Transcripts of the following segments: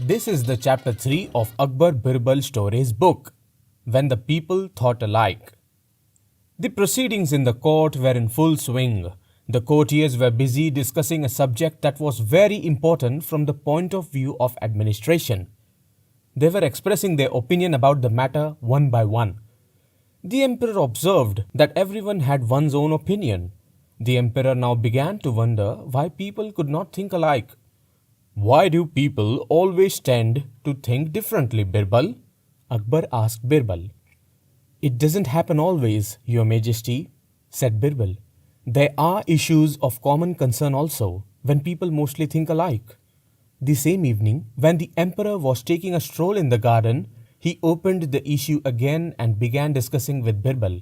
This is the chapter 3 of Akbar Birbal stories book, When the People Thought Alike. The proceedings in the court were in full swing. The courtiers were busy discussing a subject that was very important from the point of view of administration. They were expressing their opinion about the matter one by one. The emperor observed that everyone had one's own opinion. The emperor now began to wonder why people could not think alike. "Why do people always tend to think differently, Birbal?" Akbar asked Birbal. "It doesn't happen always, Your Majesty," said Birbal. "There are issues of common concern also, when people mostly think alike." The same evening, when the emperor was taking a stroll in the garden, he opened the issue again and began discussing with Birbal.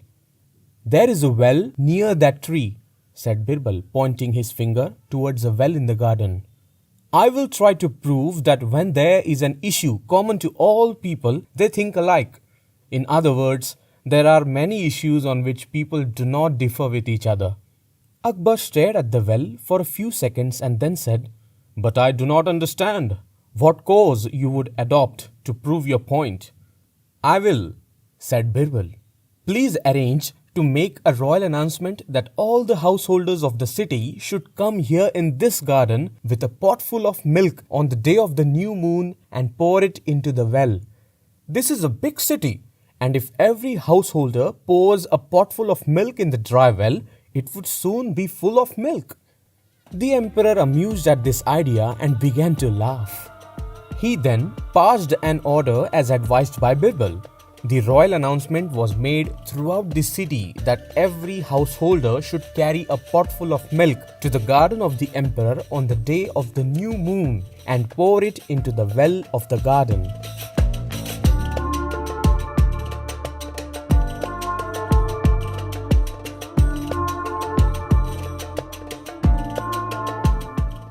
"There is a well near that tree," said Birbal, pointing his finger towards a well in the garden. "I will try to prove that when there is an issue common to all people, they think alike. In other words, there are many issues on which people do not differ with each other." Akbar stared at the well for a few seconds and then said, "But I do not understand what course you would adopt to prove your point." "I will," said Birbal. "Please arrange to make a royal announcement that all the householders of the city should come here in this garden with a pot full of milk on the day of the new moon and pour it into the well. This is a big city, and if every householder pours a potful of milk in the dry well, it would soon be full of milk." The emperor amused at this idea and began to laugh. He then passed an order as advised by Birbal. The royal announcement was made throughout the city that every householder should carry a potful of milk to the garden of the emperor on the day of the new moon and pour it into the well of the garden.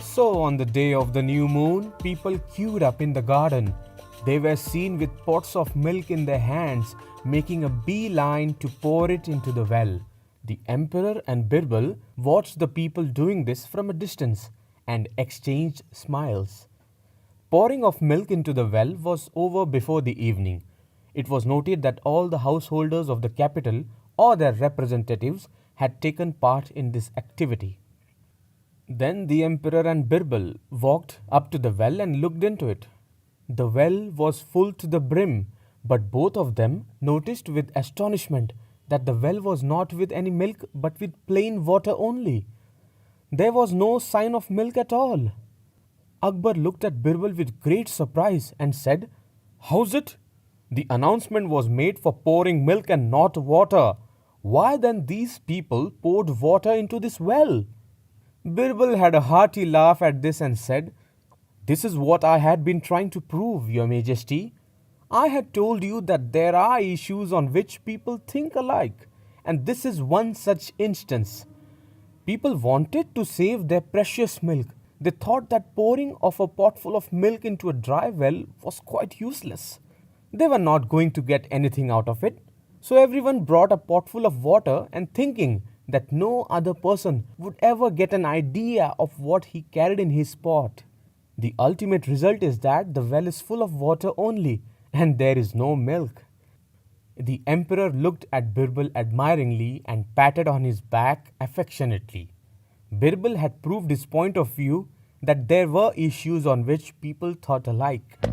So on the day of the new moon, people queued up in the garden. They were seen with pots of milk in their hands, making a beeline to pour it into the well. The emperor and Birbal watched the people doing this from a distance and exchanged smiles. Pouring of milk into the well was over before the evening. It was noted that all the householders of the capital or their representatives had taken part in this activity. Then the emperor and Birbal walked up to the well and looked into it. The well was full to the brim, but both of them noticed with astonishment that the well was not with any milk but with plain water only. There was no sign of milk at all. Akbar looked at Birbal with great surprise and said, "How's it? The announcement was made for pouring milk and not water. Why then these people poured water into this well?" Birbal had a hearty laugh at this and said, "This is what I had been trying to prove, Your Majesty. I had told you that there are issues on which people think alike, and this is one such instance. People wanted to save their precious milk. They thought that pouring of a potful of milk into a dry well was quite useless. They were not going to get anything out of it. So everyone brought a potful of water and thinking that no other person would ever get an idea of what he carried in his pot. The ultimate result is that the well is full of water only and there is no milk." The emperor looked at Birbal admiringly and patted on his back affectionately. Birbal had proved his point of view that there were issues on which people thought alike.